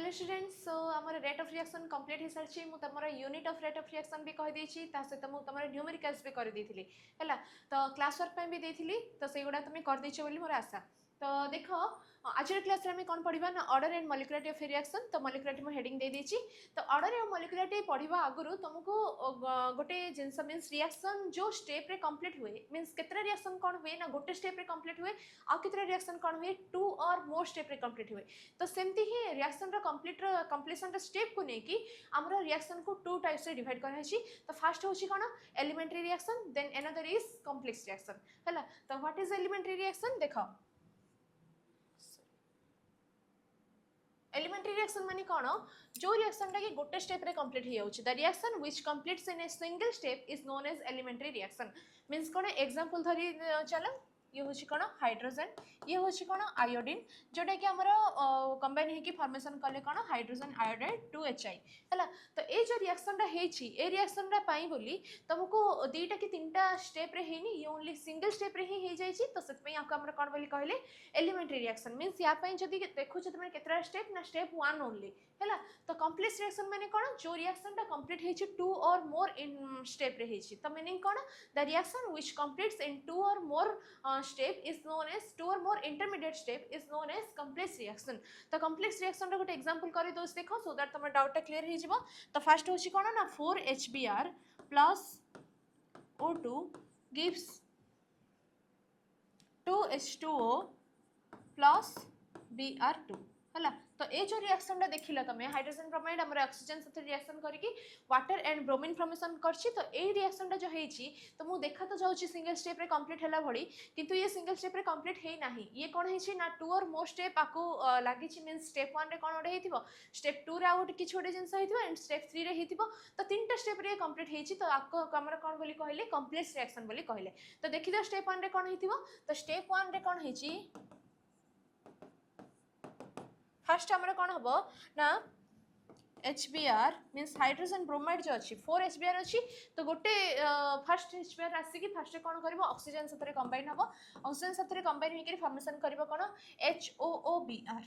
Hello students, सो आम rate of reaction complete हो सारी मुझे unit of rate of reaction भी कही सहित मुझे न्यूमेरिकल्स भी कर देती है तो क्लास वर्क भी देती तो से गुड़ा तुम कर मोर आशा। तो देख आज क्लास में कौन पढ़ा ना ऑर्डर एंड मॉलिक्युलरिटी ऑफ रिएक्शन। तो मॉलिक्युलरिटी मैं हेडिंग दे देती। तो ऑर्डर एंड मॉलिक्युलरिटी पढ़ा आगु तुमको गोटे जिनस मीन्स रिएक्शन जो स्टेप रे कंप्लीट हुए मीन्स केतरा रिएक्शन कौन हुए ना गोटे स्टेप रे कंप्लीट हुए आउ केतरा रिएक्शन कौन हुए 2 और मोर स्टेप रे कंप्लीट हुए। तो सेमती ही रिएक्शन रो कंप्लीशन स्टेप को लेकिन आमर रिएक्शन को 2 टाइप्स से डिवाइड कराई। तो फास्ट होची कौन elementary reaction then another is complex reaction है। तो व्हाट इज एलिमेंटरी रिएक्शन देखो एलिमेंटरी रिएक्शन माने कौन जो रिएक्शन टा कि गोटे स्टेप रे कंप्लीट हो जाउछि the reaction which completes in a single step is known as elementary reaction. Means कौन एग्जांपल धरी चलो ये हूँ कौन हाइड्रोजन ये हूँ कौन आयोडीन जोटा कि आमर कंबाइन होगी फॉर्मेशन कले कौन हाइड्रोजन आयोडाइड 2HI है। तो ये जो रिएक्शन ये रिएक्शन बोली तुमको दीटा कि तीनटा स्टेप रे हैनी ये ओनली सिंगल स्टेप रे ही जाइए। तो से कौन बोली कहले एलिमेंटरी रिएक्शन मीन्स या जदि देखो तुम केतरा स्टेप ना स्टेप 1 ओनली है। तो कॉम्प्लेक्स रिएक्शन माने कौन जो रिएक्शन कंप्लीट है 2 और मोर इन स्टेप रे है। तो मीनिंग कौन द रिएक्शन व्हिच कंप्लीट्स इन 2 और मोर step is known as 2 or more intermediate step is known as complex reaction। तो complex reaction रो गोटे एग्जांपल करी दोस्त देखो सो दैट तुम डाउट क्लियर हो जिवो। तो फर्स्ट होची कोन ना 4HBr plus O2 gives 2H2O plus Br2 है। तो ये जो रिएक्शन देखिला तुम हाइड्रोजन ब्रोमाइड आम ऑक्सीजन साथ रिएक्शन करके वाटर एंड ब्रोमीन फॉर्मेशन करछि। तो ये रिएक्शन जो है तो मु देखा तो जाऊँ सिंगल स्टेप रे कंप्लीट है भली किंतु ये सिंगल स्टेप रे कंप्लीट है ना ये कौन है ना 2 और मोर स्टेप आपको लगी मीन स्टेप 1 रे कौन गोटे हो स्टेप 2 रे आउ गोटे किसी गोटे जिनस हो एंड स्टेप 3 रे हो। तो 3टा स्टेप रे कंप्लीट है तो आपको आमर कौन बोली कहले कॉम्प्लेक्स रिएक्शन बोली कहले। तो देखि दो स्टेप 1 रे कौन हो। तो स्टेप 1 रे कौन है फर्स्ट आमर कौन हम ना HBr मीन्स हाइड्रोजन ब्रोमाइड जो अच्छी 4HBr अच्छी। तो गोटे फर्स्ट HBr आसिक फर्स्ट कौन कर ऑक्सीजन साथ कंबाइन हम ऑक्सीजन साथ कंबाइन होकर फॉर्मेशन कर कौन HOOBr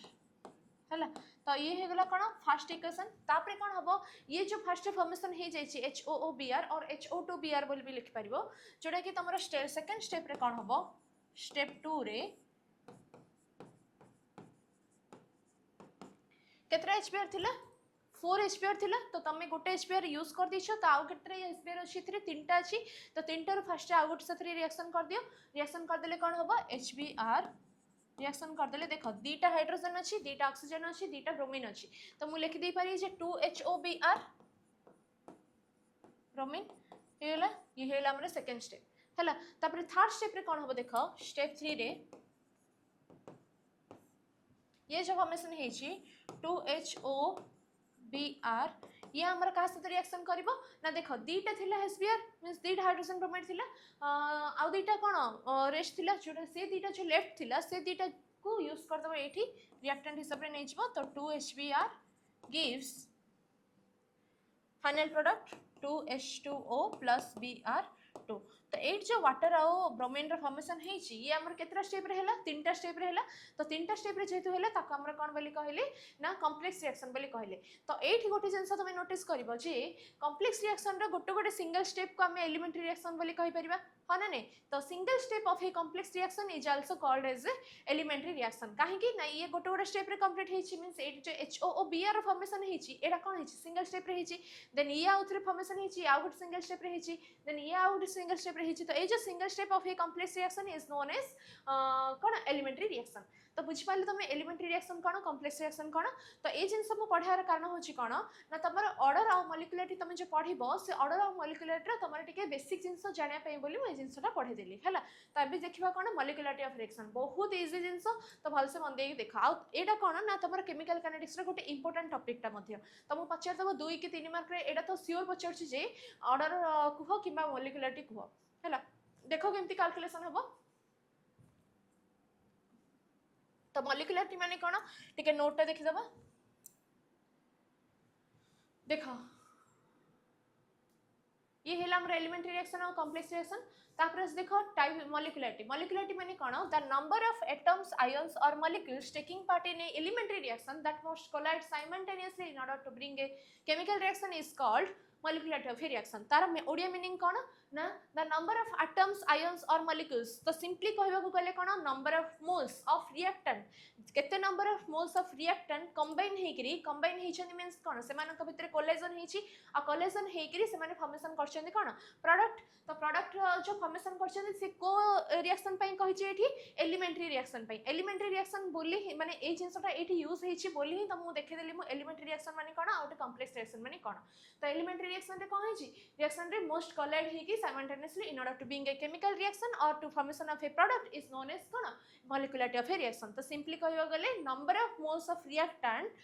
है। तो ये होगा कौन फर्स्ट इक्वेशन। तापर कौन हम ये जो फर्स्ट फॉर्मेशन हो जाए HOOBr और HO2Br बोल भी लिखिपर जोटा कि तुम सेकेंड स्टेप रे कौन हम स्टेप 2 रे केतरा HBr थिला 4 HBr थिला। तो तुम गोटे HBr यूज कर दीछ तो आउ केतरा HBr अच्छी 3टा अच्छी। तो 3टा रू फर्स्ट आउ गोटे साथ रिएक्शन कर दियो रिएक्शन कर देले कौन हम HBr रिएक्शन कर देले देख 2टा हाइड्रोजन अच्छी 2टा ऑक्सीजन अच्छी 2टा ब्रोमीन अच्छी। तो मु लिखि दे पारी जे 2HOBr ब्रोमीन ये हेला हमर सेकंड स्टेप हैला। तापर थर्ड स्टेप रे कौन हम देख स्टेप 3 रे ये जो फॉर्मेशन है 2HOBr ये आमर क्या साथ रिएक्शन कर ना देख 2टा थिला HBr मींस 2टा हाइड्रोजन ब्रोमाइड थिला आउ 2टा कौन रेस्ट थिला जोटा से 2टा जो लेफ्ट थिला से 2टा को यूज कर दबो एठी रिएक्टेंट हिसाब रे नै जिवो। तो 2HBr gives final product 2H2O plus Br2। तो एट जो वाटर आउ ब्रोमीन फॉर्मेशन है ये आमर केतरा स्टेप रे हैला 3टा स्टेप रे हैला। तो 3टा स्टेप रे जेतु हैला ताको आमर कोन बोली कहले ना कॉम्प्लेक्स रिएक्शन बोली कहले। तो एठी गोटे जिंस तुम नोटिस करबो जे कॉम्प्लेक्स रिएक्शन रो गोटे गोटे सिंगल स्टेप को हमें एलिमेंटरी रिएक्शन बोली कहि परिबा हाँ ना नहीं। तो single step of a complex reaction is also called as elementary reaction कहीं ना ये गोटे गोटे स्टेप रे कंप्लीट है मींस एट जो HOOBr फॉर्मेशन है एटा कौन है सिंगल स्टेप रे है देन ये आउ थ्री फॉर्मेशन है आउ गोटे सिंगल स्टेप रे है देन ये आउ गोटे सिंगल स्टेप रे है। तो ये जो single step of a complex reaction is known as कौन एलिमेंटरी रिएक्शन। तो बुझी पाले तुम एलिमेंटरी रिएक्शन कौन कॉम्प्लेक्स रिएक्शन कौन। तो ये जिनस मु पढ़ार कारण होची कौन ना तुम ऑर्डर आउ मॉलिक्युलरिटी तुम जो पढ़िबो से ऑर्डर आउ मॉलिक्युलरिटी तुम टिके बेसिक जिनस जानिया पई बोली मु जिनसटा पढ़े देली हैला। तो अभी देखिबा कौन मॉलिक्युलरिटी ऑफ रिएक्शन बहुत इजी जिनस तो भलसे मन देई देखा आ एटा कौन ना तुम केमिकल काइनेटिक्स रो गोटे इंपोर्टेंट टॉपिक टा मध्य तुम पचार दबो 2 कि 3 मार्क रे एटा तो श्योर पचारछि जे ऑर्डर कुह किबा मॉलिक्युलरिटी कुह हैला। देखो केमती कैलकुलेशन हबो। तो मॉलिक्युलरिटी माने कौन टिके नोट टा देखि दबा देखो ये हेला हमर एलिमेंटरी रिएक्शन और कॉम्प्लेक्स रिएक्शन। तापर देखो टाइप मॉलिक्युलरिटी मॉलिक्युलरिटी माने कोन the number of atoms ions और molecules taking part in a elementary reaction that must collide simultaneously in order to bring a chemical reaction is called molecularity of a reaction तार Odia meaning कोन ना the number of atoms ions और molecules तो simply कहबा को गले कोन number of moles of reactant केते number of moles of reactant combine हेचनी मींस कोन से मानक भितर कोलेजन हेची आ कोलेजन हेकरी से माने फॉर्मेशन करछन कोन प्रोडक्ट तो प्रोडक्ट जो फॉर्मेशन करछन से को रिएक्शन पई कहि एठी एलिमेंटरी रिएक्शन बोली माने ए जिंसटा एठी यूज हेची बोली ही तुमको देखे देली मु एलिमेंटरी रिएक्शन माने कोन आउट कॉम्प्लेक्स रिएक्शन माने कोन तो एलिमेंटरी रिएक्शन रे कोन हेची रिएक्शन रे मोस्ट कोलाइड हेकी simultaneously in order to bring a chemical reaction or to formation of a product is known as cone molecularity of a reaction तो simply कहबा गले number of moles of reactant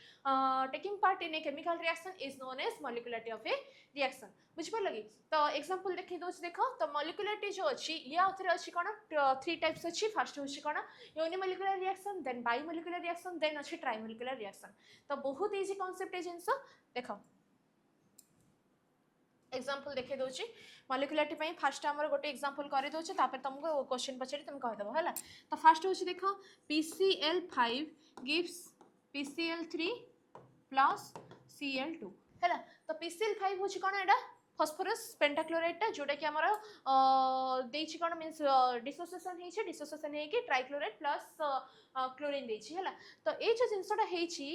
taking part in a chemical reaction is known as molecularity of a reaction बुझ पर लगी तो example देखि दोछ देखो तो molecularity जो अछि या उथरे अछि कोन थ्री टाइप्स अछि फर्स्ट होछि कोन unimolecular reaction then bimolecular reaction then अछि ट्राइमोलिकुलर रिएक्शन तो बहुत इजी कांसेप्ट है जिंस देखो एग्जांपल देखे दोछि मॉलिक्युलरिटी पई फर्स्ट हमर गोटे एग्जांपल करे दोछि तापर तुमको क्वेश्चन पछरी तुम कह देबो हला तो फर्स्ट होछि देखो PCl5 gives PCl3 plus Cl2 हला तो PCl5 होछि कोन एडा फॉस्फोरस पेंटाक्लोराइड टा जोटा कि हमर देछि कोन मींस डिसोसिएशन हे कि ट्राइक्लोराइड प्लस क्लोरीन देछि हला तो ए जो जिंसटा हेछि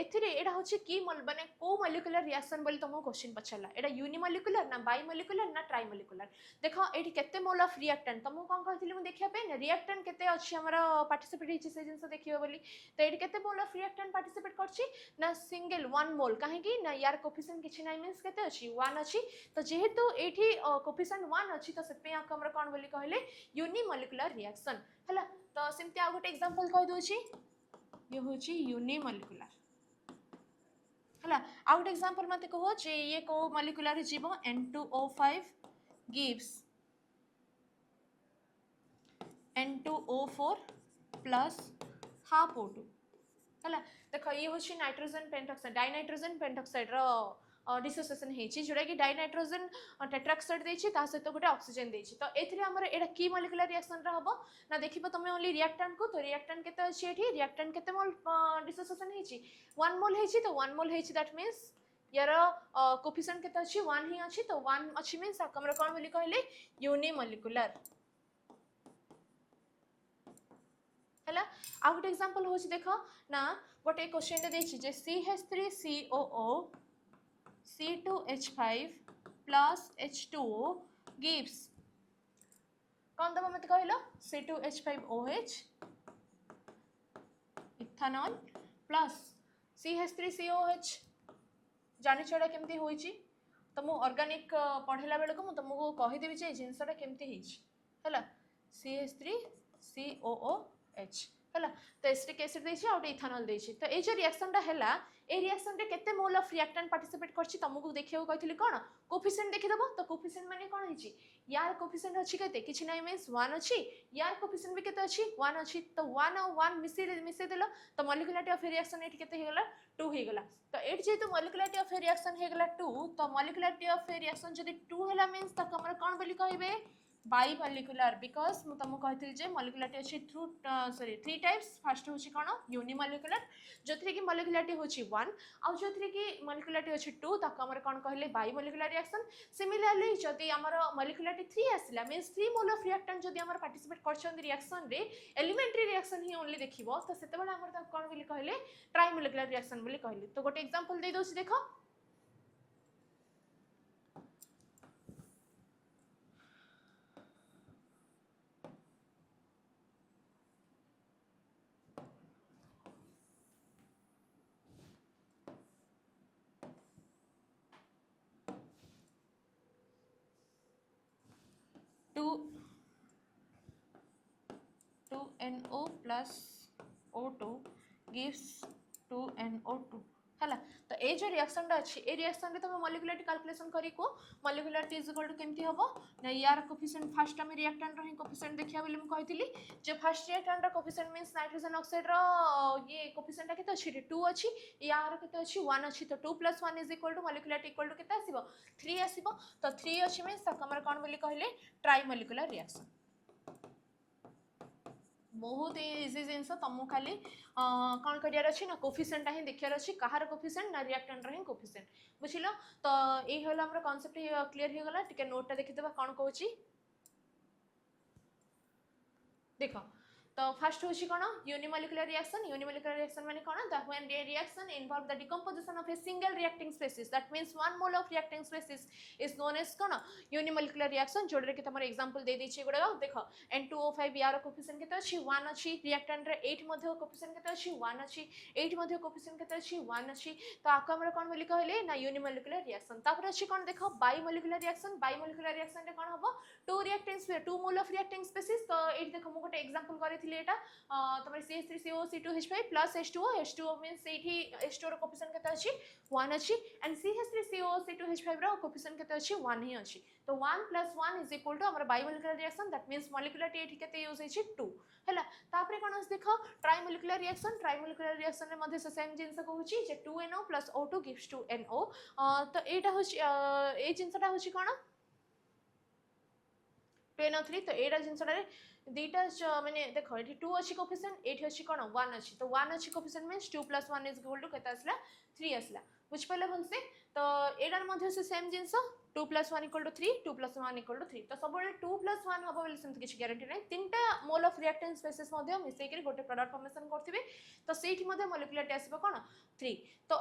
एथिरे एडा होछि कि माने को मॉलिक्युलर रिएक्शन बोली तुमको क्वेश्चन पछला एडा यूनिमोलिकुलर ना बाइमोलिकुलर ना ट्राइमोलिकुलर देखो एठी केते मोल ऑफ रिएक्टेंट तुमको कोन कहथिली मु देखिया पे रिएक्टेंट केते अछि हमर पार्टिसिपेट हेछि से जिंस देखियो बोली तो एठी केते मोल ऑफ रिएक्टेंट पार्टिसिपेट करछि ना सिंगल वन मोल काहे कि ना यार कोफिशिएंट किछि नाही मींस केते अछि 1 अछि तो जेहेतु एठी कोफिशिएंट 1 अछि तो सेपे या हमर कोन बोली कहले यूनिमोलिकुलर रिएक्शन हला तो सिम्पली आ गोटे एग्जांपल कहि दोछि ये होछि यूनिमोलिकुलर हला आ गोटे एग्जांपल मते कहो जे ये को मॉलिक्युलर जीवो N2O5 gives N2O4 plus half O2 हला देखो ये होछि नाइट्रोजन पेंटॉक्साइड डाइनाइट्रोजन पेंटॉक्साइड रो डिसोसिएशन हेछि जोडा कि डाइनाइट्रोजन टेट्राक्साइड देछि ता सहित गोटे ऑक्सीजन देछि तो एथिरे हमर एडा की मॉलिक्युलर रिएक्शन रा हबो ना देखिबो तमे ओनली रिएक्टेंट को तो रिएक्टेंट केते अछि एठी रिएक्टेंट केते मोल डिसोसिएशन हेछि 1 मोल हेछि तो 1 मोल हेछि दैट मींस यार कोफिशिएंट केते अछि 1 ही अछि तो 1 अछि मींस हमर कोन बोली कहले यूनिमोलिकुलर हला आ गोटे एग्जांपल होछि देखो ना गोटे क्वेश्चन दे देछि जे CH3COO C2H5 plus H2O gives कौन दबा मत कहलो C2H5OH इथेनॉल plus CH3COH जानि छडा केमती होईची तुम ऑर्गेनिक पढ़ेला बेले को मु तुमको कहि देबी जे जिंसटा केमती हेची हला CH3COOH हला तो एसिटिक एसिड देछि और इथेनॉल देछि तो ए जे रिएक्शन टा हला ए रिएक्शन रे केते मोल ऑफ रिएक्टेंट पार्टिसिपेट करछि तुमको देखियो कहितली कोन कोफिशिएंट देखि देबो तो कोफिशिएंट माने कोन हेछि यार कोफिशिएंट अछि केते किछि नै मींस 1 अछि यार कोफिशिएंट भी केते अछि 1 अछि तो 1 और 1 मिसे देलो तो मॉलिक्युलरिटी ऑफ रिएक्शन एठी केते हेगला 2 हेगला तो एठी जे तो मॉलिक्युलरिटी ऑफ रिएक्शन हेगला 2 तो मॉलिक्युलरिटी ऑफ रिएक्शन जदी 2 हेला मींस त हमर कोन बोली कहबे बाइमोलिकुलर बिकॉज मु तुमको कहथिल जे मॉलिक्युलरिटी अछि through sorry three types first होछि कोन यूनिमोलिकुलर जोथरे कि मॉलिक्युलरिटी होछि 1 आ जोथरे कि मॉलिक्युलरिटी अछि 2 ताको हमर कोन कहले बाइमोलिकुलर रिएक्शन सिमिलरली जदी हमर मॉलिक्युलरिटी 3 आसिला मींस 3 मोल ऑफ रिएक्टेंट जदी हमर पार्टिसिपेट करछन रिएक्शन रे एलिमेंटरी रिएक्शन ही ओनली देखिबो तो सेते बेला हमर त कोन बोली कहले ट्राइमोलिकुलर रिएक्शन बोली कहले तो गोटे एग्जांपल दे दोछि देखो NO plus O2 gives 2NO2 है तो ये जो रिएक्शन अच्छी ए रिएक्शन रे तुम मॉलिक्युलरिटी कैलकुलेशन करी को मॉलिक्युलरिटी इज इक्वल टू केमती हबो ना यार कोफिशिएंट फर्स्ट हम रिएक्टेंट रो ही कोफिशिएंट देखिया बोली हम कहितली जे फर्स्ट रिएक्टेंट रो कोफिशिएंट मींस नाइट्रोजन ऑक्साइड रो ये कोफिशिएंट केते अछि 2 अछि यार केते अछि 1 अछि तो 2 + 1 is equal to molecularity equal to केते आसीबो 3 आसीबो तो 3 अछि मींस तक हमर कोन बोली कहले ट्राई मॉलिक्युलर रिएक्शन बहुत इजी जिनस तुमको खाली कौन करार अच्छी ना कोफिशिएंट ही देखार अच्छी कहार कोफिशिएंट ना रिएक्टेंट ही कोफिशिएंट बुझिल तो ये हला हमर कांसेप्ट क्लियर हो गला टिके नोट टा देखिदबा कौन कहूची देखो तो फर्स्ट होची कोन यूनिमोलिकुलर रिएक्शन माने कोन the when the reaction involve the decomposition of a single reacting species that means one mole of reacting species is known as कोन यूनिमोलिकुलर रिएक्शन जोडरे के तमर एग्जांपल दे दी छी गुडा देखो N2O5 यार कोफिशिएंट केते अछि 1 अछि रिएक्टेंट रे 8 मध्ये कोफिशिएंट केते अछि 1 अछि 8 मध्ये कोफिशिएंट केते अछि 1 अछि तो आको हमर कोन बोली कहले ना यूनिमोलिकुलर रिएक्शन तापर अछि कोन देखो बाइमोलिकुलर रिएक्शन रे कोन हबो two mole of reacting species तो एट देखो मु गोटे एग्जांपल करिथिले एटा तमर CH3CO C2H5 plus H2O means एठी H2O रो कोफिशिएंट केते अछि 1 अछि and CH3CO C2H5 row coefficient केते अछि 1 ही अछि तो 1 + 1 इज इक्वल टू हमर बाइमोलिकुलर रिएक्शन दैट मींस मॉलिक्युलरिटी एठी केते यूज अछि 2 हैला तापरे कोन देखो ट्राइमोलिकुलर रिएक्शन रे मध्ये से सेम जिंस कहूची जे 2NO + O2 gives 2NO तो एटा होची ए जिंसटा होची कोन 2NO3 तो एटा जिंसटा रे दीटा माने देखो एठी 2 अछि कोफिशिएंट एठी अछि कोन 1 अछि तो 1 अछि coefficient means 2 + 1 is equal to केता आसला 3 आसला बुझ पले भलसे तो एडार मध्ये से सेम जिंस 2 + 1 = 3 2 + 1 = 3 तो सब 2 + 1 हबो बोली सेमति किछि ग्यारंटी नै तीनटा मोल ऑफ रिएक्टेंट स्पेसिस मध्ये मिसै के गोटे प्रोडक्ट फॉर्मेशन करथिबे तो सेठी मध्ये मॉलिक्युलरिटी आसीबो कोन 3 तो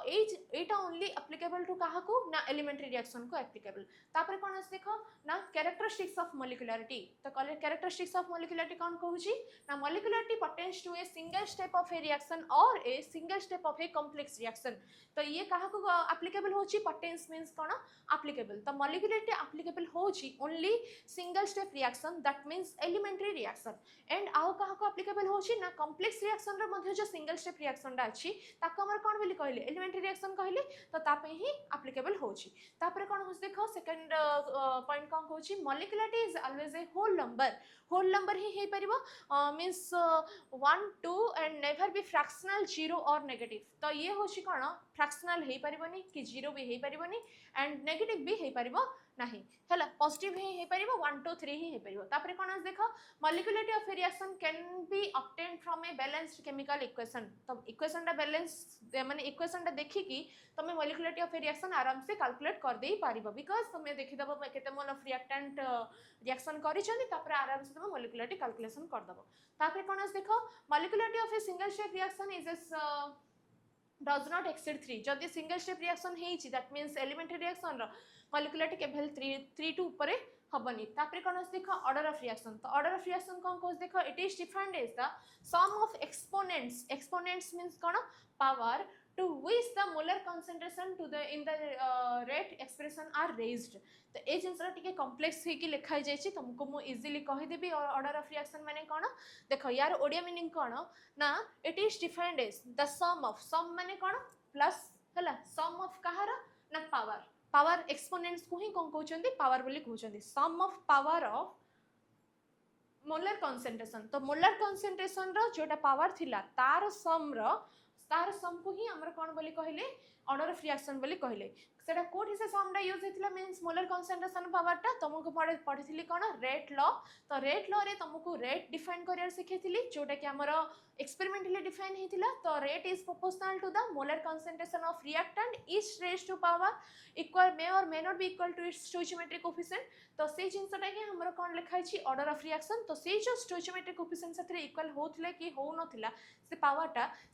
एटा ओनली एप्लीकेबल टू काहा को ना एलिमेंटरी रिएक्शन को एप्लीकेबल तापर कोन आस देखो ना कैरेक्टरिस्टिक्स ऑफ मॉलिक्युलरिटी तो कैरेक्टरिस्टिक्स ऑफ मॉलिक्युलरिटी कौन कहूची ना molecularity pertains to a single step of a reaction और a single step of a complex reaction तो ये कहा को एप्लीकेबल होची पर्टेन्स मींस कोन एप्लीकेबल तो मॉलिक्युलरिटी एप्लीकेबल होची only single step reaction that means elementary reaction and आउ कहा को एप्लीकेबल होची ना कॉम्प्लेक्स रिएक्शन रे मध्ये जो सिंगल स्टेप रिएक्शन रा अछि ताको हमर कोन बोली कहले एलिमेंटरी रिएक्शन कहले तो तापे ही एप्लीकेबल होची तापर कोन होस देखो सेकंड पॉइंट कोन कहूची molecularity is always a whole number ही हे परिबो means 1 2 and never be fractional 0 और नेगेटिव तो ये होची कोन फ्रैक्शनल हे परिबोनी कि 0 भी हे परिबोनी एंड नेगेटिव भी हे परिबो नहीं हैला पॉजिटिव ही हे परिबो 1 2 3 ही हे परिबो तापर कोन आस देखो molecularity of reaction can be obtained from a balanced chemical equation तो इक्वेशन दा बैलेंस माने इक्वेशन दा देखि कि तमे मॉलिक्युलरिटी ऑफ रिएक्शन आराम से कैलकुलेट कर देई पारिबो बिकॉज़ तमे देखि दबो केते मोल ऑफ रिएक्टेंट रिएक्शन करि छथि तापर आराम से तमे मॉलिक्युलरिटी कैलकुलेशन कर दबो तापर कोन आस देखो molecularity of a single step reaction is does not exceed 3 जदि सिंगल स्टेप रिएक्शन हेची दैट मींस एलिमेंटरी रिएक्शन रो मॉलिक्युलरिटी केवल 3 टू ऊपर हबनी तापर कोन आस देखो ऑर्डर ऑफ रिएक्शन तो ऑर्डर ऑफ रिएक्शन कोन कोस देखो it is defined as the sum of exponents means कोन power to which the molar concentration to the in the rate expression are raised तो ए जिंसरा टिके कॉम्प्लेक्स हे कि लिखाई जाय छी तुमको मु इजीली कहि देबी ऑर्डर ऑफ रिएक्शन माने कोन देखो यार ओडिया मीनिंग कोन ना it is defined as the sum माने कोन प्लस हला सम ऑफ कहार ना पावर एक्सपोनेंट्स को ही कोन कहउचंदी पावर बोली कहउचंदी sum of power of molar concentration तो मोलर कंसंट्रेशन रो जोटा पावर थिला तार सम को ही हमर कोन बोली कहले ऑर्डर ऑफ रिएक्शन बोली कहले सेटा कोठी से समडा यूज हेतिला मींस मोलर कंसंट्रेशन पावर टा तुमको पढिथिली कोन रेट लॉ तो रेट लॉ रे तुमको रेट डिफाइन करियर सिखेथिली जोटा कि हमर एक्सपेरिमेंटली डिफाइन हेतिला तो rate is proportional to the molar concentration of reactant is raised to power equal may or may not be equal to its stoichiometric coefficient तो से जिंसटा कि हमर कोन लिखाइ छी ऑर्डर ऑफ रिएक्शन तो से जो स्टोइचियोमेट्रिक कोएफिशिएंट साथे इक्वल होथले कि हो नथिला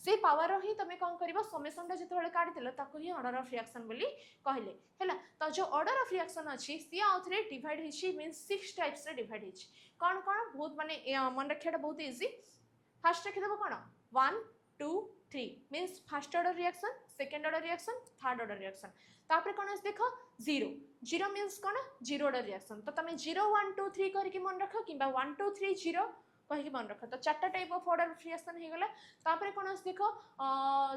से पावर ही तमे कोन करबो समेशन टा जते काढी देलो ताको ही ऑर्डर ऑफ रिएक्शन बोली कहले हैला तो जो ऑर्डर ऑफ रिएक्शन अछि सी आउथरे डिवाइड हिची मींस 6 टाइप्स रे डिवाइड हिची कोन बहुत माने मन रखियाटा बहुत इजी फर्स्ट रखि देबो कोन 1 2 3 means first order reaction second order reaction third order reaction तापर कोन देखो 0 मींस कोन जीरो ऑर्डर रिएक्शन तो तमे 0 1 2 3 करके मन रखो किबा 1 2 3 0 कहीं मन रख। तो चार्टा type of order of reaction हो गला। तापर कौन आस देख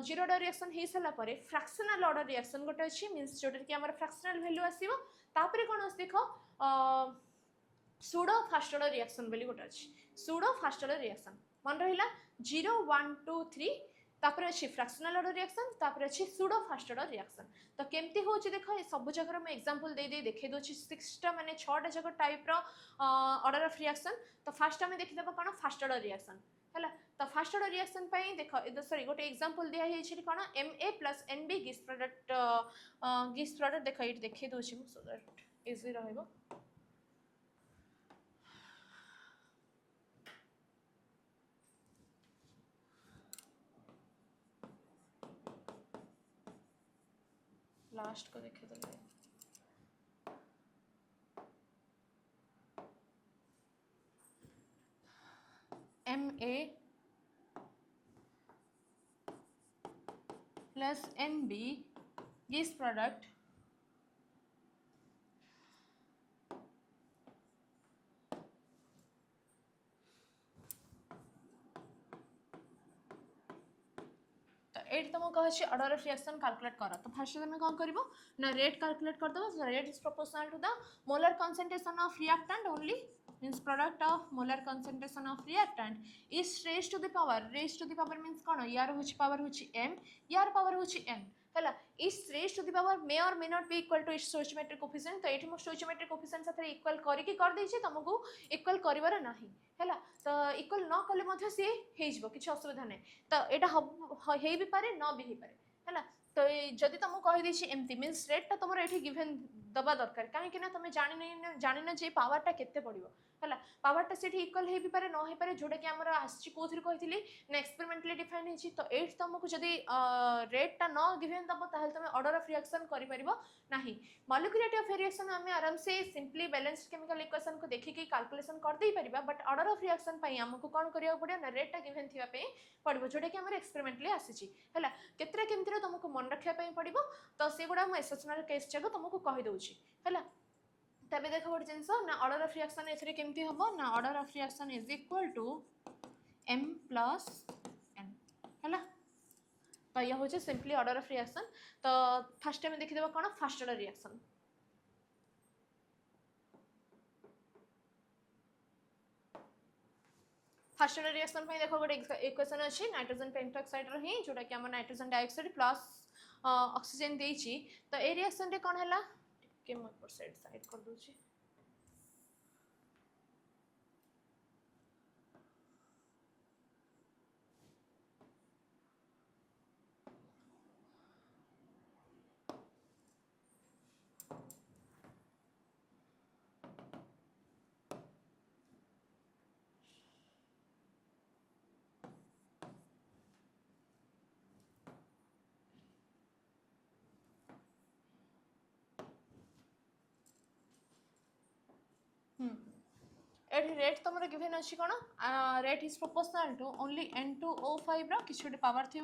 जीरो ऑर्डर रिएक्शन हो सारा पर फ्रैक्शनल ऑर्डर रिएक्शन गोटे अच्छी मीन्स जोटा कि आम फ्रैक्शनल वैल्यू आसो। तापर कौन आस देख सुडो फास्ट ऑर्डर रिएक्शन बोली गोटे अच्छी सुडो फास्ट ऑर्डर रिएक्शन मन रहा 0 1 2 3 तापर अच्छी फ्रैक्शनल ऑर्डर रिएक्शन तापर अच्छी सुडो फास्ट ऑर्डर रिएक्शन। तो केमती हो देख सब जगह मैं एग्जांपल दे दे देखे दूसरी 6टा माने 6टा जगह टाइप रो ऑर्डर ऑफ रिएक्शन। तो फास्ट आम देखिदेबा कौन फास्ट ऑर्डर रिएक्शन है। तो फास्ट ऑर्डर रिएक्शन देख सॉरी गोटे एग्जांपल दिया है कौन Ma प्लस Nb गिस प्रोडक्ट देख ये देखे दूसरी सो दैट इजी रहिबो। लास्ट को देखे देले Ma प्लस Nb गिस प्रोडक्ट ये तुमको कहे ऑर्डर ऑफ रिएक्शन कैलकुलेट कर। तो फर्स्ट तुम कौन कर ना रेट कैलकुलेट कर दो। Rate is proportional to the molar concentration of reactant only means product of molar concentration of reactant is raise to the power means कौन यार हूँ पावर हूँ m यार पावर हूँ n है is raise to the power may or may not be equal to its stoichiometric coefficient. तो ये स्टोइचियोमेट्रिक coefficient साथ इक्वल करके कर देछि तुमको इक्वल करिवार नाही है। तो इक्वल न कले मध्य सी हो किसी असुविधा नहीं। तो यहाँ हो भी पारे न भी हो पारे है। तो जदि तुमको कहीदेछि एमती मीन्स रेटा तुम ये गिभेन दबा दरकार कहीं तुम जान जे पावरटा केते पड़ो है। पावरटा से इक्वल हो पारे न हो पारे जोटा कि आमर आसी कौन कही ना एक्सपेरिमेंटली डिफाइन होती। तो ये तुमको जब रेटा न गिभेन दब ताल तुम ऑर्डर ऑफ रिएक्शन करना मॉलिक्युलरिटी ऑफ रिएक्शन आम आराम से सिंपली बैलेंस्ड केमिकल इक्वेशन को देखिए कैलकुलेशन कर दे परिबा। बट ऑर्डर ऑफ रिएक्शन आमको कौन करिया पड़ो ना रेटा गिभेन थिबा पे पड़ो जोटा कि आम एक्सपेरिमेंटली आसी है केतरा केमती तुमको मन रखा पड़ो। तो से गुड़ा मुझे एक्सेप्शनल केस जाक तुमको कहीदे है। तबे देख गोटे जिनस ना ऑर्डर ऑफ रिएक्शन एथरे केमती हम ना order of reaction is equal to m plus n है। तो यह हूँ सिंपली ऑर्डर ऑफ रिएक्शन। तो फास्ट टाइम देखिदेबा कौन first order reaction. First order reaction देख गोटे इक्वेशन अच्छी नाइट्रोजन पेंटॉक्साइड रही जोटा कि आम नाइट्रोजन डाइऑक्साइड प्लस ऑक्सीजन देछि। तो ए रिएक्शन रे कौन है के साइड कर दूची रेट तुम गिभेन अच्छी कौन rate is proportional to only N2O5 किसी गोटे पावर थी।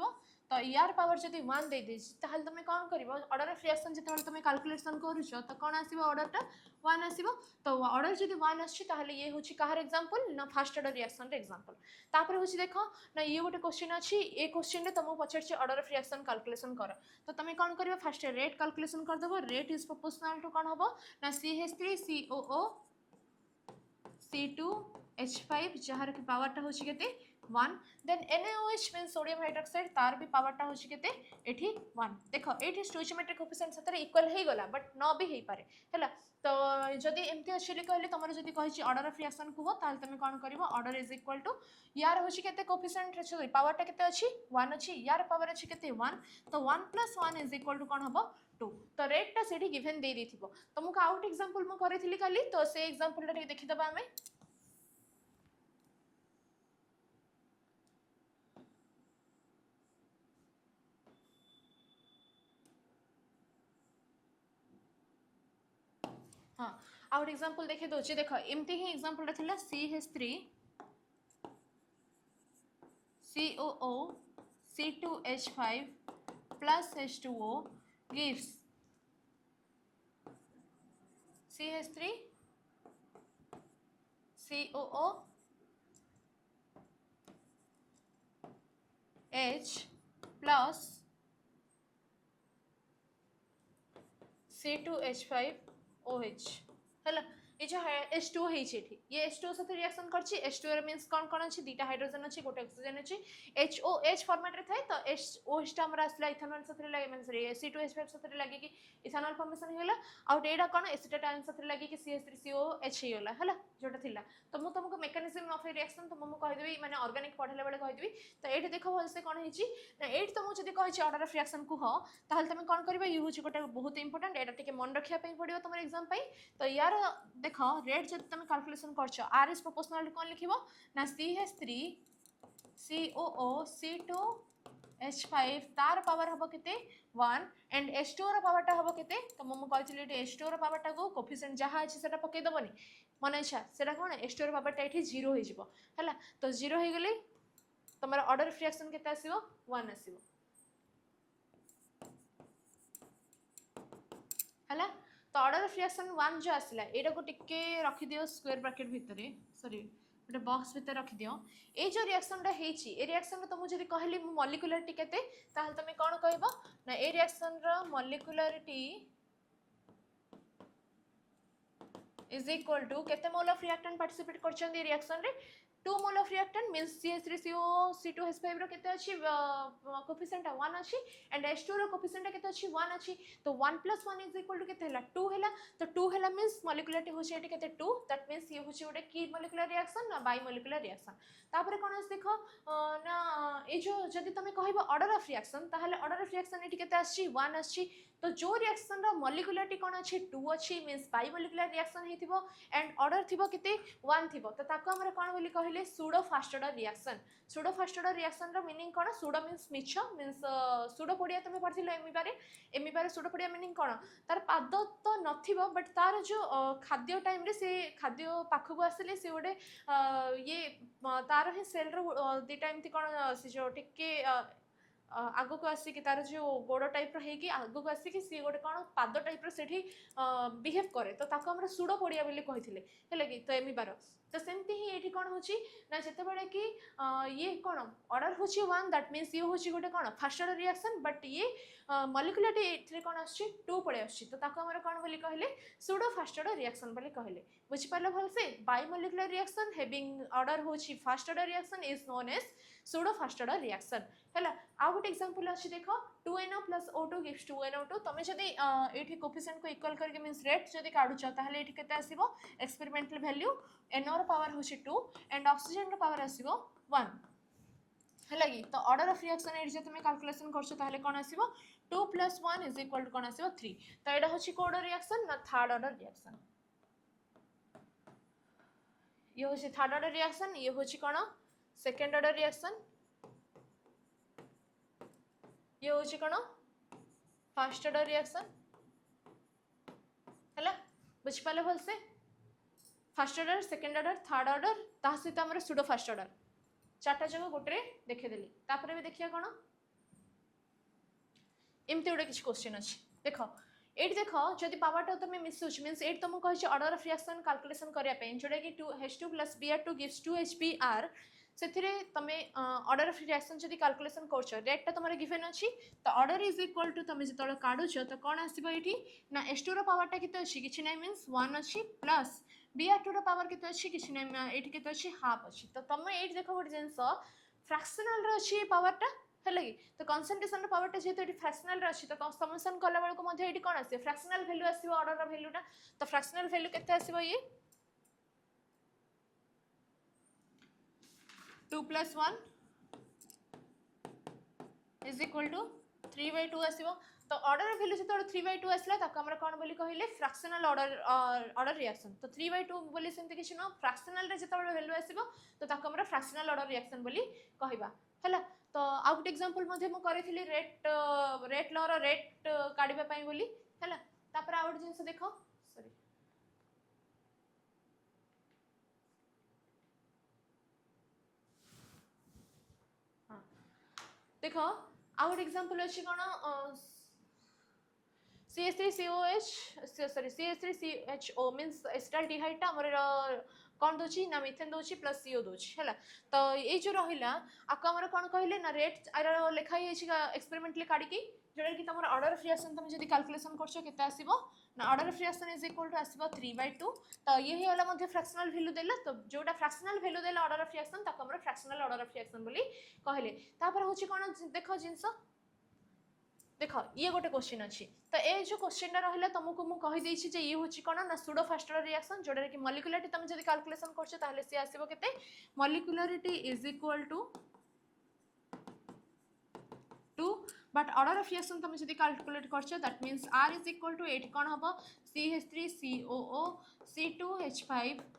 तो यार पावर जब 1 दे ताल तुम कौन कर ऑर्डर ऑफ रिएक्शन जो तुम कैलकुलेशन करुच तो कौन आसो ऑर्डरटा 1 आसो। तो ऑर्डर जब 1 आए ये हूँ कहार एग्जांपल ना फास्ट ऑर्डर रिएक्शन एग्जांपल। तापर हूँ देख ना ये गोटे क्वेश्चन अच्छी ये क्वेश्चन रे तुमको पचार ऑर्डर ऑफ रिएक्शन कैलकुलेशन कर। तो तुम कौन कर फास्ट रेट कैलकुलेशन करदेव रेट इज प्रोपोर्शनल टू कौन हम ना CH3COO C2H5 जार की पावरटा हूँ के 1 then NaOH mean sodium hydroxide तार भी पावरटा हूँ के 1 देख ये स्टोइचियोमेट्रिक कोफिशिएंट साथ इक्वल हो गला बट न भी हो पारे है। तो जदि एमती अच्छे कहले तुम जब कही ऑर्डर ऑफ रिएक्शन कह ताल तुम कौन कर ऑर्डर इज इक्वल टू यार हूँ के कोफिशिएंट पावरटा के अच्छी 1 अच्छी यार पावर अच्छी के 1। तो 1 + 1 इज इक्वल टू कौन हम 2। तो रेटा से गिभेन दे दी तुमको आउट एग्जांपल मु करी काली। तो से एग्जांपल देखीदबा आमे हाँ आउट एग्जांपल देखे दोची देख एमती ही एग्जांपल था CH3 COO C2H5 plus H2O gives CH3 COO H plus C2H5OH है ये जो H2 है ये H2 साथ रिएक्शन करछि H2 रे मींस कौन कौन अछि दुटा हाइड्रोजन अछि गोटे ऑक्सीजन अछि HOH फॉर्मेट रे थाए तो OH टा हमरा असला इथेनॉल साथ लागे मींस C2H5 साथ लागे कि इथेनॉल फॉर्मेशन होला आ एडा कोन एसिटेट आयन साथ लागे कि CH3COH होला हला जोटा थिला तो मु तुमको मेकानिज्म ऑफ रिएक्शन तो मु कहि देबी माने ऑर्गेनिक पढले बेले कहि देबी तो एठी देखो भलसे कोन हिची ना एठी तो मु जदी कहि छी ऑर्डर ऑफ रिएक्शन को हो ताहले तमे कोन करबा यू होची गोटे बहुत इंपोर्टेंट एटा टिके मन रखिया पई पडियो तमर एग्जाम पई तो यार देखो रेट जब तुम कैलकुलेशन करछो r इज प्रोपोर्शनल टू कोन लिखिबो ना CH3 COO C2H5 तार पावर हबो केते 1 एंड H2 रो पावर टा हबो केते तो मम कहथिले एटी H2 रो पावर टा को कोफिशिएंट जहा अछि सेटा पके दबनी मन इच्छा सेटा कोन H2 रो पावर टा एठी 0 होई जिवो हला तो 0 होई गेले तमरा ऑर्डर ऑफ रिएक्शन केते आसीबो 1 आसीबो हला तो ऑर्डर ऑफ रिएक्शन 1 जो आसला एटा को टिके रखि दियो स्क्वायर ब्रैकेट भितरे सॉरी गोटे बॉक्स भितर रखि दियो ए जो रिएक्शन टा हेची ए रिएक्शन तो मु जदी कहली मॉलिक्युलरिटी केते ताहल तमे कोन कहबो ना ए रिएक्शन रो मॉलिक्युलरिटी इज इक्वल टू केते मोल ऑफ रिएक्टेंट पार्टिसिपेट करछन ए रिएक्शन रे 2 mole of reactant means CH3CO C2H5 रो केते अछि कोफिशिएंट 1 अछि एंड H2 रो कोफिशिएंट केते अछि 1 अछि तो 1 + 1 इज इक्वल टू केते हला 2 हला तो 2 हला मींस मॉलिक्युलरिटी होछि एटी केते 2 दैट मींस ये होछि ओटे की मॉलिक्युलर रिएक्शन ना बाई मॉलिक्युलर रिएक्शन तापरे कोन अछि देखो ना ए जो जदी तमे कहबो ऑर्डर ऑफ रिएक्शन ताहले ऑर्डर ऑफ रिएक्शन एटी केते अछि 1 अछि तो जो रिएक्शन रो मॉलिक्युलरिटी कोन अछि 2 अछि मींस बाई मॉलिक्युलर रिएक्शन हेतिबो एंड ऑर्डर थिबो केते 1 थिबो तो ताको हमरा कोन बोली कहले सूडो फास्ट ऑर्डर रिएक्शन रो मीनिंग कोन सूडो मींस मिछ मींस सूडो पडिया तमे पढथिलो एमी बारे सूडो पडिया मीनिंग कोन तार पाद तो नथिबो बट तार जो खाद्य टाइम रे से खाद्य पाखु को आसले से ओडे ये तार ही सेल रो दी टाइम थी कोन से जो टिके आगो को आसी कि तार जो गोड़ टाइप रो हेकी आगो को आसी कि सी गोटे कोन पाद टाइप रो सेठी बिहेव करे तो ताको हमरा सूडो पडिया बोली कहिथिले हेले कि तो एमी बार तो सेमती ही एठी कोन होची ना जते बडे कि ये कोन ऑर्डर होची 1 दैट मींस ये होची गोटे कोन फास्ट ऑर्डर रिएक्शन बट ये मॉलिक्युलरिटी एथरे कोन आछी 2 पडे आछी तो ताको हमरा कोन बोली कहले सूडो फास्ट ऑर्डर रिएक्शन बोली कहले बुझ पालो भलसे bi molecular reaction having order होची first order reaction is known as pseudo first order reaction हैला आ गुड एग्जांपल अछि देखो 2NO + O2 गिव्स 2NO2 तमे जदी एठी कोफिशिएंट को इक्वल करके मींस रेट जदी काढु छ ताहले एठी केते आसीबो एक्सपेरिमेंटल वैल्यू NO रो पावर होची 2 एंड ऑक्सीजन रो पावर आसीबो 1 हैला कि तो ऑर्डर ऑफ रिएक्शन एठी जे तमे कैलकुलेशन करछो ताहले कोन आसीबो 2 + 1 इज इक्वल टू कोन आसीबो 3 तो एडा होची कोड रिएक्शन ना थर्ड ऑर्डर रिएक्शन ये होची थर्ड ऑर्डर रिएक्शन ये होची कोन सेकंड ऑर्डर रिएक्शन ये होची कोन फर्स्ट ऑर्डर रिएक्शन हैला बुझ पाले भलसे first order second order third order ता सहित हमर सूडो फर्स्ट ऑर्डर चारटा जगह गोटे देखे देली तापरे भी देखिया कोन एमते गोटे किछ क्वेश्चन अछि देखो एट देखो जदि पावर टा तमे मिसुच मींस एट तुम कहछि ऑर्डर ऑफ रिएक्शन कैलकुलेशन करिया पे जोडा कि 2H2 + Br2 गिव्स 2HBr सेथिरे तमे ऑर्डर ऑफ रिएक्शन जदि कैलकुलेशन करछो रेट ता तमरे गिवन अछि तो ऑर्डर इज इक्वल टू तमे जतळ काढुछो तो कोन आसीबो एठी ना H2 रो पावर टा केते अछि किछ नै मींस 1 अछि प्लस Br2 रो पावर केते अछि किछ नै एठी केते अछि हाफ अछि तो तमे एठी देखो गोटे जेंस फ्रैक्शनल रो अछि पावर टा हेले कि तो कंसंट्रेशन रो पावर टा जेते एठी फ्रैक्शनल रो अछि तो समेशन कला बेल को मध्ये एठी कोन आसी फ्रैक्शनल वैल्यू आसीबो ऑर्डर रो वैल्यू टा तो फ्रैक्शनल वैल्यू केते आसीबो ये 2 + 1 इज इक्वल टू 3/2 आसीबो तो ऑर्डर वैल्यू जतो 3/2 आसला ताको हमरा कोन बोली कहिले फ्रैक्शनल ऑर्डर रिएक्शन तो 3/2 बोली सेमते किछ न फ्रैक्शनल रे जतो वैल्यू आसीबो तो ताको हमरा फ्रैक्शनल ऑर्डर रिएक्शन बोली कहिबा हला तो आ गुड एग्जांपल मध्ये मु करिथिली रेट लॉ रो रेट काढिबा पई बोली हला तापर आ गुड जिंस देखो सॉरी हां देखो आ गुड एग्जांपल अछि कोन CH3COH sorry CH3CHO means acetaldehyde टा हमर कौन दोची ना मिथेन दोची प्लस सीओ दोची हैला तो ये जो रहिला आको हमर कोन कहले ना रेट लिखा है एक्सपेरिमेंटली काढी की जोडा कि तमर ऑर्डर ऑफ रिएक्शन तुम जदी कैलकुलेशन करछो केते आसीबो ना order of reaction is equal to आसीबो 3/2 तो ये ही वाला मध्ये फ्रैक्शनल वैल्यू देला तो जोटा फ्रैक्शनल वैल्यू देला ऑर्डर ऑफ रिएक्शन ताको हमर फ्रैक्शनल ऑर्डर ऑफ रिएक्शन बोली कहले तापर होची कोन देखो जिंस देख ये गोटे क्वेश्चन अच्छी तो ये जो क्वेश्चन रहा तुमको मुझे कहीदे जे ये हूँ कौन ना सुडो फास्ट ऑर्डर रिएक्शन जोड़ा कि मॉलिक्युलरिटी तुम जब कैलकुलेशन करछो ताहले सी आसीबो केते molecularity is equal to 2 but order of reaction तुम जब कैलकुलेट करछो that means R is equal to 8 कौन हम CH3COO C2H5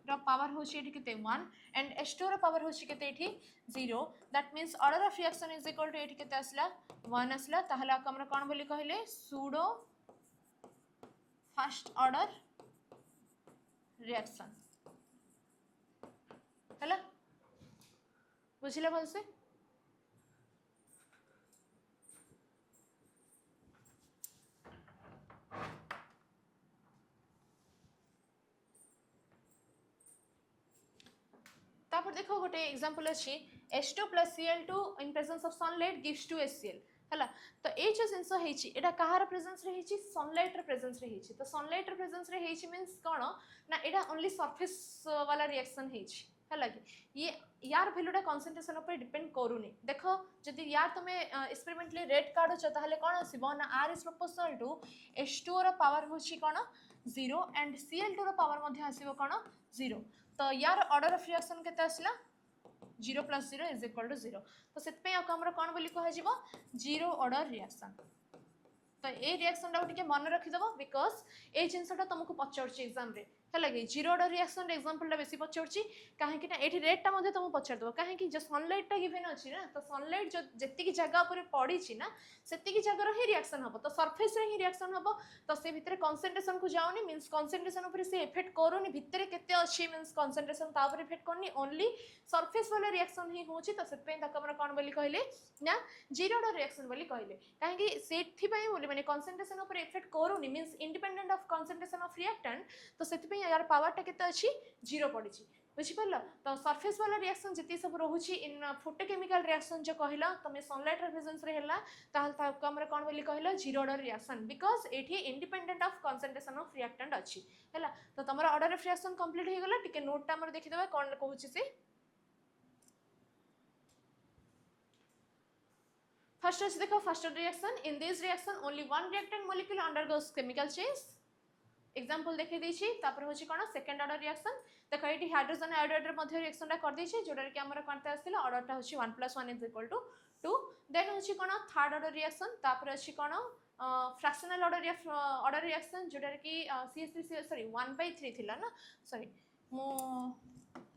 ର पावर होची एठी केते 1 एंड H2 ର पावर होची केते एठी 0 that means order of reaction is equal to एठी केते आसला 1 आसला ताहला हमरा कोन बोली कहले सूडो फर्स्ट ऑर्डर रिएक्शन हला बुझिला भलसे तापर देखो गोटे एग्जांपल अछि H2 + Cl2 in presence of sunlight gives two HCl हला तो ए जो जिंस हेछि एटा कहार प्रेजेंस रे हेछि सनलाइट रे प्रेजेंस रे हेछि तो सनलाइट रे प्रेजेंस रे हेछि मींस कोन ना एटा ओनली सरफेस वाला रिएक्शन हेछि हला कि ये यार वैल्यूटा कंसंट्रेशन ऊपर डिपेंड करूनी देखो जदि यार तुमे एक्सपेरिमेंटली रेट काढो छ ताहले कोन आसीबो ना R is proportional to H2 रो पावर होछि कोन 0 एंड Cl2 रो पावर मध्ये आसीबो कोन 0 तो यार ऑर्डर ऑफ रिएक्शन केते आसला 0 + 0 इज इक्वल टू 0 तो सेत पे आको हमरा कोन बोली कह जिवो जीरो ऑर्डर रिएक्शन तो ए रिएक्शन टा टिके मन रखि दबो बिकॉज़ ए जिंसटा तुमको पचारछि एग्जाम रे हला कि जीरो ऑर्डर रिएक्शन रे एग्जांपल टा बेसी पचारछि काहे कि ना एठी रेट टा मध्ये तुम पचार दबो काहे कि जो सनलाइट टा गिवन अछि ना तो सनलाइट जो जेति की जगह ऊपर पड़ी छि ना सेति की जगह रो ही रिएक्शन हबो तो सरफेस रे ही रिएक्शन हबो तो से भितरे कंसंट्रेशन को जाउनी मींस कंसंट्रेशन ऊपर से इफेक्ट करूनी भितरे केते अछि मींस कंसंट्रेशन ता ऊपर इफेक्ट करनी ओनली सरफेस वाला रिएक्शन ही होछि तो सेत पे तक हमरा कोन बोली कहले ना जीरो ऑर्डर रिएक्शन बोली कहले काहे कि सेथि पई बोली माने कंसंट्रेशन ऊपर इफेक्ट करूनी means independent of concentration of reactant तो सेति पे यार पावर टा केते अछि 0 पड़ी छि बुझि परलो तो सरफेस वाला रिएक्शन जति सब रहउछि इन फोटोकेमिकल रिएक्शन जो कहला तमे सनलाइट रे प्रेजेंस रे हैला ताल ता हमरा कोन बोली कहला जीरो ऑर्डर रिएक्शन बिकॉज़ एठी independent of concentration of reactant अछि हैला तो तमरा ऑर्डर ऑफ रिएक्शन कंप्लीट हे गेला टिके नोट ता हमर देखि देबा कोन कहउछि से फर्स्ट is देखो first order reaction in this reaction only one reactant molecule undergoes chemical change example देखे देछि तापर होछि कोन सेकंड ऑर्डर रिएक्शन देखो एठी हाइड्रोजन आयोडाइड रे मध्ये रिएक्शन टा कर देछि जोडर कि हमर कोनते आसिला ऑर्डर टा होछि 1 + 1 = 2 देन होछि कोन थर्ड ऑर्डर रिएक्शन तापर होछि कोन फ्रैक्शनल ऑर्डर रिएक्शन जोडर कि CH3 सॉरी 1/3 थिला ना सॉरी मो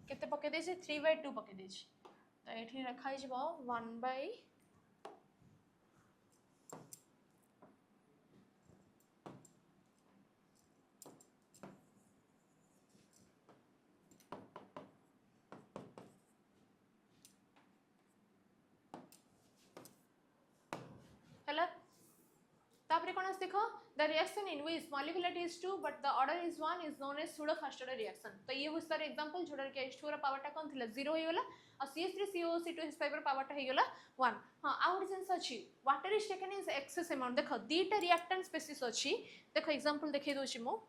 केते पके देछि 3/2 पके देछि तो एठी रखाइ जबो 1/ हला तापर कोन आस देखो the reaction in which molecularity is 2 but the order is 1 is known as pseudo first order reaction तो ये हुस तार एग्जांपल जोडर के H2 रा पावर टा कोन थिला 0 हो गेला और CH3COO C2H5 रा पावर टा हे गेला 1 हां आउट सेंस अछि water is taken is excess amount देखो दीटा रिएक्टेंट स्पेसिस अछि देखो एग्जांपल देखै दोछि मो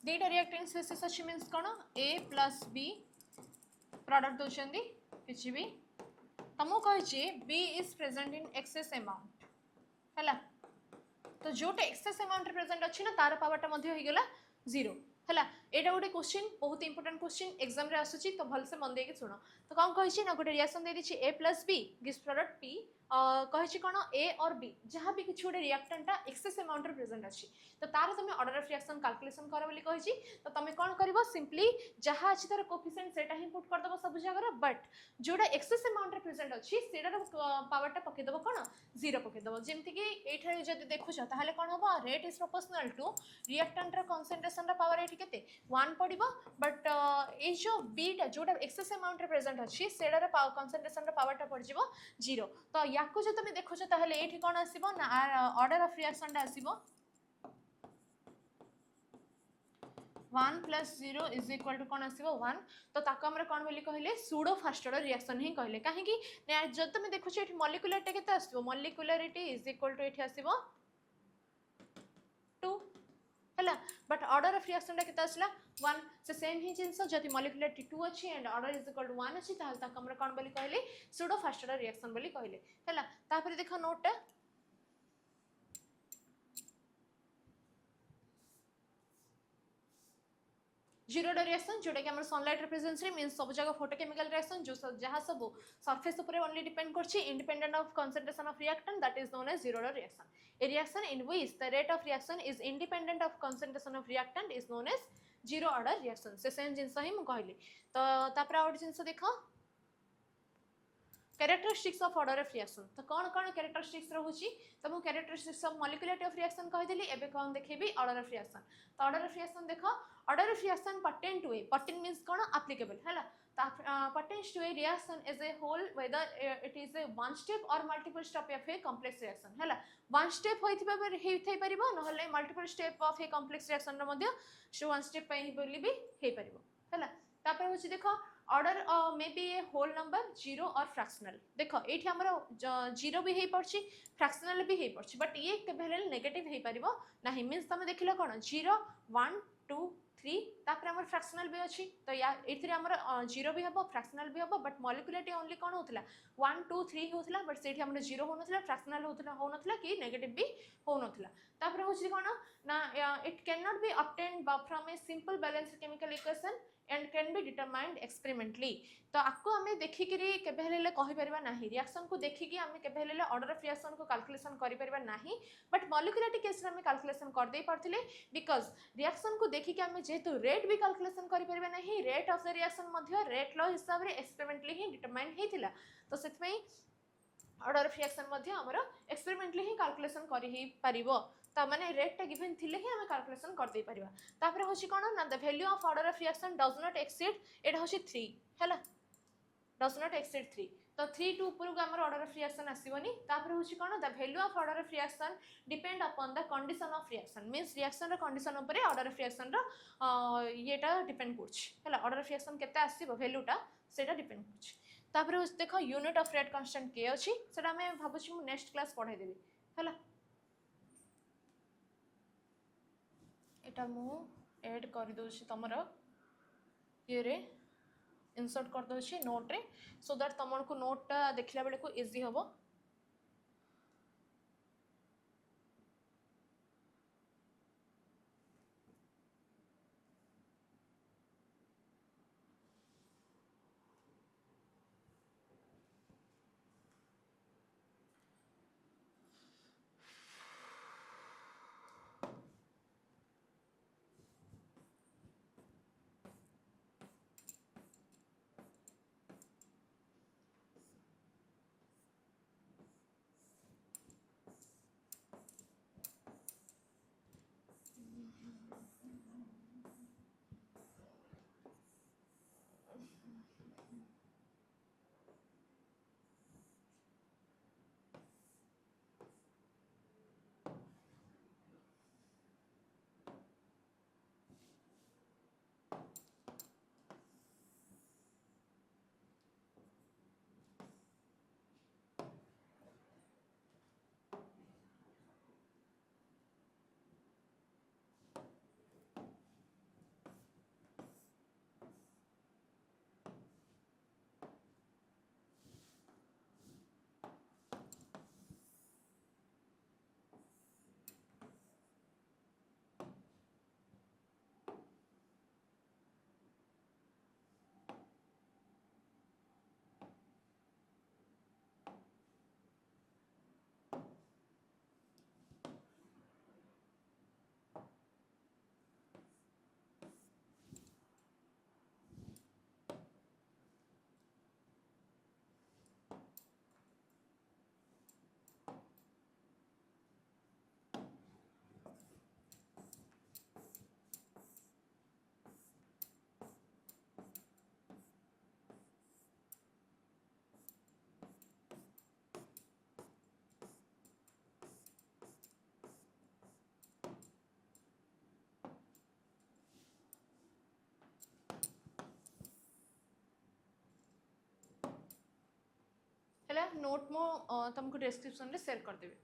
दीटा रिएक्टेंट स्पेसिस अछि मींस कोन A + B प्रोडक्ट दोछंदी किछि भी तमो कहै छी B is present in excess amount हला तो जोटे एक्सेस अमाउंट प्रेजेंट अछि ना तार पावर टा मध्ये हो गेला 0 हला एटा गोटे क्वेश्चन बहुत इंपोर्टेंट क्वेश्चन एग्जाम रे आसुची तो भल से मन देके सुनो तो कौन कहिछि ना गोटे रिएक्शन दे दिछि A + B gives product P कहिछि कोन A और B जहाँ भी किछु गोटे रिएक्टेंट एक्सेस अमाउंट रे प्रेजेंट अछि तो तार तुम ऑर्डर ऑफ रिएक्शन कैलकुलेशन कर बोली कहिछि तो तुम कौन करबो सिंपली जहाँ अछि तार कोफिशिएंट सेटा ही पुट कर दबो सब जगह बट जोड़ा एक्सेस अमाउंट रे प्रेजेंट अछि सेटार पावरटा पके दबो कोन 0 पके दबो जेमति कि एठारे जदि देखुछ ताहाले कोन होबो rate is proportional to reactant रे कंसंट्रेशन रा पावर एठी केते 1 पडिबो बट ए जो बी टा जोड़ा एक्सेस अमाउंट रे प्रेजेंट अछि सेडार कंसंट्रेशन रा पावरटा पड़ जिवो 0 तो याकू जो तुम देखुछ ताहाले एठी कोन आसीबो ना ऑर्डर ऑफ रिएक्शन टा आसीबो 1 + 0 = कौन आसीबो 1 तो ताको हमरे कोन बोली कहले सूडो फास्ट ऑर्डर रिएक्शन ही कहले काहे कि जब तुम देखुछ एठी मॉलिक्यूलरिटी केते आसीबो मॉलिक्यूलरिटी = एठी आसीबो 2 हला बट ऑर्डर ऑफ रिएक्शन टा केते आसला 1 से सेम ही जिंस जति मॉलिक्यूलरिटी 2 अछि एंड ऑर्डर = 1 अछि ताहल ताको हमरे कोन बोली कहले सूडो फास्ट ऑर्डर रिएक्शन बोली कहले हला तापर देखो नोट 0 रिएक्शन जोटा कि सनलाइट प्रेजेंस रे मींस सब जगह फोटोकेमिकल रिएक्शन जो जहाँ सब सरफेस ऊपर ओनली डिपेंड करछि independent of concentration of reactant that is known as 0 reaction a reaction in which the rate of reaction is independent of concentration of reactant is known as 0 order reaction से same जिंस ही मु कहली तो तापर आउट जिंस देखो characteristics of order of reaction तो कौन कौन कैरेक्टरिस्टिक्स रहउची तो मु characteristics of molecularity of reaction कहि देली एबे कोन देखेबी ऑर्डर ऑफ रिएक्शन तो ऑर्डर ऑफ रिएक्शन देखो order of reaction pertain to a pertain means कोन एप्लीकेबल हैला pertains to a reaction as a whole whether it is a one step or multiple step of a complex reaction हैला one step होइथिबा हेइ थै परिबो न हले multiple step of a complex reaction र मध्ये सो one step पई बोली भी हेइ परिबो हैला तापर होची देखो order may be a whole number 0 और फ्रैक्शनल देखो एठी हमर 0 भी हेइ पड़छि फ्रैक्शनल भी हेइ पड़छि बट ये केबेले नेगेटिव हेइ परिबो नाही मींस तमे देखिलो कोन 0 1 2 3 तापर हमर फ्रैक्शनल भी अछि तो या एथिरे हमर 0 भी हबो फ्रैक्शनल भी हबो बट मॉलिक्यूलरिटी ओनली कोन होतला 1 2 3 होतला बट सेठी हमर 0 होनथला फ्रैक्शनल होनथला कि नेगेटिव भी होनथला तापर होछि कोन ना it can not be obtained from a simple balanced chemical equation and can be determined experimentally तो आपको हमें देखि करी केबे हेले कहि परबा नाही रिएक्शन को देखि कि हमें केबे हेले ऑर्डर ऑफ रिएक्शन को कैलकुलेशन करि परबा नाही बट मॉलिक्यूलरिटी केस रे हमें कैलकुलेशन कर दे परथिले बिकॉज़ रिएक्शन को देखि कि हमें जेतु रेट भी कैलकुलेशन करि परबा नाही rate of the reaction Madhya rate law हिसाब रे एक्सपेरिमेंटली ही डिटरमाइंड हेतिला तो सेतमै ऑर्डर ऑफ रिएक्शन मध्य हमरो एक्सपेरिमेंटली ही कैलकुलेशन करि ही परिबो तो माने रेट टा गिवन थिले ही हमें कैलकुलेशन कर दे परिबा तापर होची कोन ना the value of order of reaction does not exceed एटा होची 3 हैला डज नॉट एक्सीड 3 तो 3 टू ऊपर को हमर ऑर्डर ऑफ रिएक्शन आसीबोनी तापर होची कोन the value of order of reaction depend upon the condition of reaction means reaction रो कंडीशन ऊपर ऑर्डर ऑफ रिएक्शन रो येटा डिपेंड करछि हैला ऑर्डर ऑफ रिएक्शन केते आसीबो वैल्यूटा सेटा डिपेंड करछि तापर होची देखो यूनिट ऑफ रेट कांस्टेंट के अछि सेटा मैं भाबुछि मु नेक्स्ट क्लास पढाई देबी हैला एटा मु ऐड कर दोछि तमरो ये रे इंसर्ट कर दोछि नोट रे सो दैट तमनको नोट देखला बेले को इजी होबो नोट मो तुमको डिस्क्रिप्शन में शेयर कर देबे।